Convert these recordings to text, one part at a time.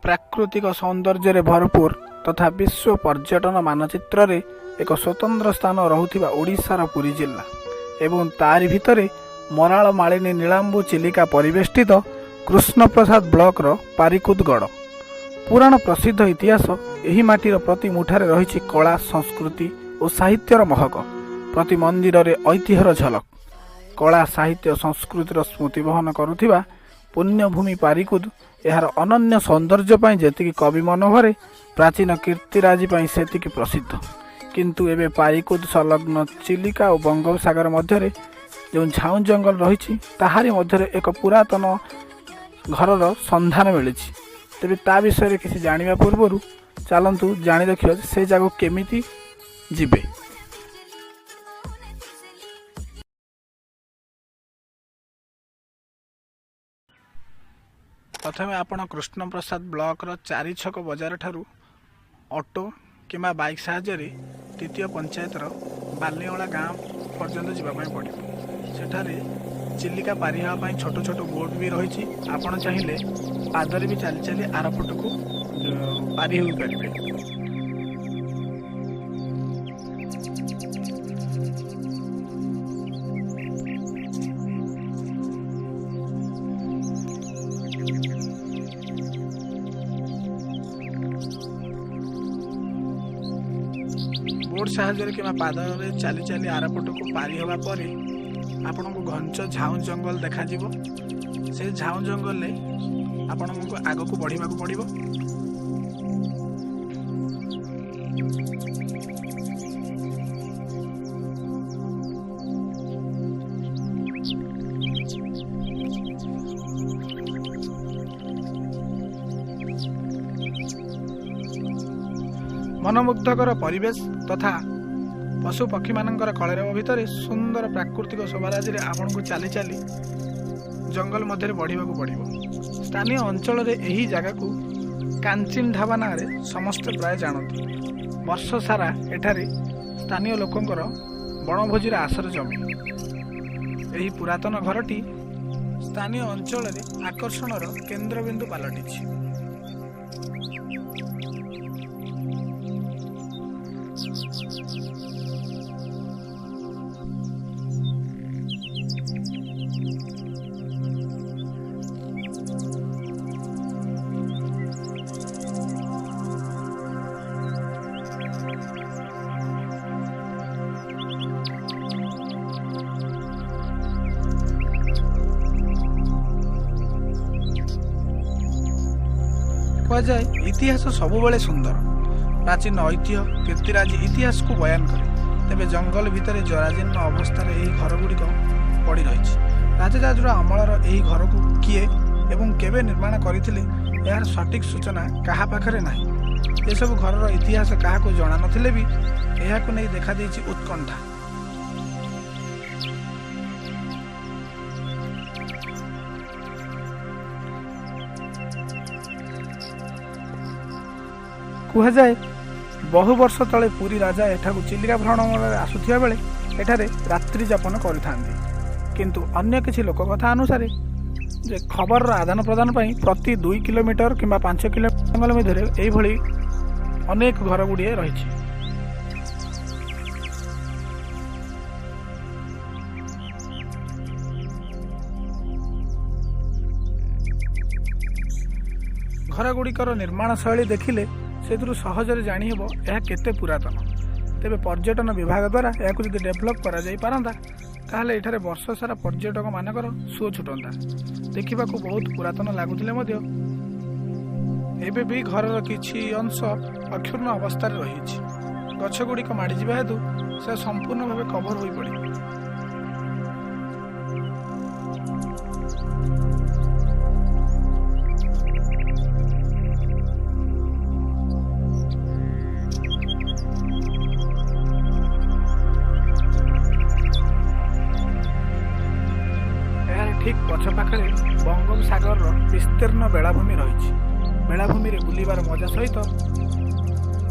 ପ୍ରାକୃତିକ ସୌନ୍ଦର୍ଯ୍ୟରେ ଭରପୁର ତଥା ବିଶ୍ୱ ପର୍ଯ୍ୟଟନ ମାନଚିତ୍ରରେ ଏକ ସ୍ୱତନ୍ତ୍ର ସ୍ଥାନ ରହୁଥିବା ଓଡ଼ିଶାର ପୁରୀ ଜିଲ୍ଲା ଏବଂ ତାରି ଭିତରେ ମରାଳ ମାଳିନୀ ନୀଳାମ୍ବୁ ଚିଲିକା ପରିବେଷ୍ଟିତ କୃଷ୍ଣପ୍ରସାଦ ବ୍ଲକର ପାରିକୁଦଗଡ଼। ପୁରାଣ ପ୍ରସିଦ୍ଧ ଇତିହାସ ଏହି ମାଟିର ପ୍ରତି ମୁଠାରେ ରହିଛି କଳା ସଂସ୍କୃତି ଓ ସାହିତ୍ୟର ମହକ। ପ୍ରତି ମନ୍ଦିରରେ ଐତିହ୍ୟର ଝଲକ। କଳା ସାହିତ୍ୟ ସଂସ୍କୃତିର ସ୍ମୃତି ବହନ କରୁଥିବା ପୁଣ୍ୟଭୂମି ପାରିକୁଦ ଏହାର ଅନନ୍ୟ ସୌନ୍ଦର୍ଯ୍ୟ ପାଇଁ ଯେତିକି କବି ମନୋଭରେ, ପ୍ରାଚୀନ କୀର୍ତ୍ତିରାଜି ପାଇଁ ସେତିକି ପ୍ରସିଦ୍ଧ। କିନ୍ତୁ ଏବେ ପାରିକୁଦ ସଂଲଗ୍ନ ଚିଲିକା ଓ ବଙ୍ଗୋପସାଗର ମଧ୍ୟରେ ଯେଉଁ ଝାଉଁ ଜଙ୍ଗଲ ରହିଛି ତାହାରି ମଧ୍ୟରେ ଏକ ପୁରାତନ ଘରର ସନ୍ଧାନ ମିଳିଛି। ତେବେ ତା ବିଷୟରେ କିଛି ଜାଣିବା ପୂର୍ବରୁ ଚାଲନ୍ତୁ ଜାଣି ରଖିବା ସେ ଜାଗାକୁ କେମିତି ଯିବେ। ପ୍ରଥମେ ଆପଣ କୃଷ୍ଣପ୍ରସାଦ ବ୍ଲକର 4 ଛକ ବଜାର ଠାରୁ ଅଟୋ କିମ୍ବା ବାଇକ୍ ସାହାଯ୍ୟରେ ଦ୍ୱିତୀୟ ପଞ୍ଚାୟତର ବାଲିଅଁଳା ଗାଁ ପର୍ଯ୍ୟନ୍ତ ଯିବା ପାଇଁ ପଡ଼ିବ। ସେଠାରେ ଚିଲିକା ପାରି ହେବା ପାଇଁ ଛୋଟ ଛୋଟ ବୋଟ୍ ବି ରହିଛି। ଆପଣ ଚାହିଁଲେ ପାଦରେ ବି ଚାଲି ଚାଲି ଆରପଟକୁ ପାରି ହୋଇପାରିବେ। ବୋଟ୍ ସାହାଯ୍ୟରେ କିମ୍ବା ପାଦରେ ଚାଲି ଚାଲି ଆରପଟକୁ ପାରି ହେବା ପରେ ଆପଣଙ୍କୁ ଘଞ୍ଚ ଝାଉଁ ଜଙ୍ଗଲ ଦେଖାଯିବ। ସେ ଝାଉଁ ଜଙ୍ଗଲରେ ଆପଣଙ୍କୁ ଆଗକୁ ବଢ଼ିବାକୁ ପଡ଼ିବ। ମନମୁଗ୍ଧକର ପରିବେଶ ତଥା ପଶୁ ପକ୍ଷୀମାନଙ୍କର କଳରବ ଭିତରେ ସୁନ୍ଦର ପ୍ରାକୃତିକ ଶୋଭାରାଜିରେ ଆପଣଙ୍କୁ ଚାଲି ଚାଲି ଜଙ୍ଗଲ ମଧ୍ୟରେ ବଢ଼ିବାକୁ ପଡ଼ିବ। ସ୍ଥାନୀୟ ଅଞ୍ଚଳରେ ଏହି ଜାଗାକୁ କାଞ୍ଚିନ ଢାବା ନାଁରେ ସମସ୍ତେ ପ୍ରାୟ ଜାଣନ୍ତି। ବର୍ଷ ସାରା ଏଠାରେ ସ୍ଥାନୀୟ ଲୋକଙ୍କର ବଣଭୋଜିର ଆସର ଜମେ। ଏହି ପୁରାତନ ଘରଟି ସ୍ଥାନୀୟ ଅଞ୍ଚଳରେ ଆକର୍ଷଣର କେନ୍ଦ୍ରବିନ୍ଦୁ ପାଲଟିଛି। କୁହାଯାଏ ଇତିହାସ ସବୁବେଳେ ସୁନ୍ଦର। ପ୍ରାଚୀନ ଐତିହ୍ୟ କୀର୍ତ୍ତିରାଜି ଇତିହାସକୁ ବୟାନ କରେ। ତେବେ ଜଙ୍ଗଲ ଭିତରେ ଜରାଜୀର୍ଣ୍ଣ ଅବସ୍ଥାରେ ଏହି ଘରଗୁଡ଼ିକ ପଡ଼ି ରହିଛି। ରାଜରାଜୁଡ଼ା ଅମଳର ଏହି ଘରକୁ କିଏ ଏବଂ କେବେ ନିର୍ମାଣ କରିଥିଲେ ଏହାର ସଠିକ୍ ସୂଚନା କାହା ପାଖରେ ନାହିଁ। ଏସବୁ ଘରର ଇତିହାସ କାହାକୁ ଜଣାନଥିଲେ ବି ଏହାକୁ ନେଇ ଦେଖାଦେଇଛି ଉତ୍କଣ୍ଠା। କୁହାଯାଏ ବହୁ ବର୍ଷ ତଳେ ପୁରୀ ରାଜା ଏଠାକୁ ଚିଲିକା ଭ୍ରମଣରେ ଆସୁଥିବା ବେଳେ ଏଠାରେ ରାତ୍ରି ଯାପନ କରିଥାନ୍ତି। କିନ୍ତୁ ଅନ୍ୟ କିଛି ଲୋକକଥା ଅନୁସାରେ ଯେ ଖବରର ଆଦାନ ପ୍ରଦାନ ପାଇଁ ପ୍ରତି 2 କିଲୋମିଟର କିମ୍ବା 5 କିଲୋମିଟର ଜଙ୍ଗଲ ମଧ୍ୟରେ ଏଇଭଳି ଅନେକ ଘର ଗୁଡ଼ିଏ ରହିଛି। ଘରଗୁଡ଼ିକର ନିର୍ମାଣ ଶୈଳୀ ଦେଖିଲେ ସେଥିରୁ ସହଜରେ ଜାଣିହେବ ଏହା କେତେ ପୁରାତନ। ତେବେ ପର୍ଯ୍ୟଟନ ବିଭାଗ ଦ୍ୱାରା ଏହାକୁ ଯଦି ଡେଭଲପ୍ କରାଯାଇପାରନ୍ତା ତାହେଲେ ଏଠାରେ ବର୍ଷ ସାରା ପର୍ଯ୍ୟଟକମାନଙ୍କର ସୁଅ ଛୁଟନ୍ତା। ଦେଖିବାକୁ ବହୁତ ପୁରାତନ ଲାଗୁଥିଲେ ମଧ୍ୟ ଏବେ ବି ଘରର କିଛି ଅଂଶ ଅକ୍ଷୁର୍ଣ୍ଣ ଅବସ୍ଥାରେ ରହିଛି। ଗଛଗୁଡ଼ିକ ମାଡ଼ିଯିବା ହେତୁ ସେ ସମ୍ପୂର୍ଣ୍ଣ ଭାବେ କଭର ହୋଇପଡ଼ିବ। ଠିକ୍ ପଛ ପାଖରେ ବଙ୍ଗୋପସାଗରର ବିସ୍ତୀର୍ଣ୍ଣ ବେଳାଭୂମି ରହିଛି। ବେଳାଭୂମିରେ ବୁଲିବାର ମଜା ସହିତ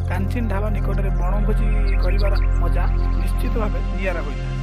କାଞ୍ଚିନ ଢାବା ନିକଟରେ ବଣଭୋଜି କରିବାର ମଜା ନିଶ୍ଚିତ ଭାବେ ନିଆରା ହୋଇଥାଏ।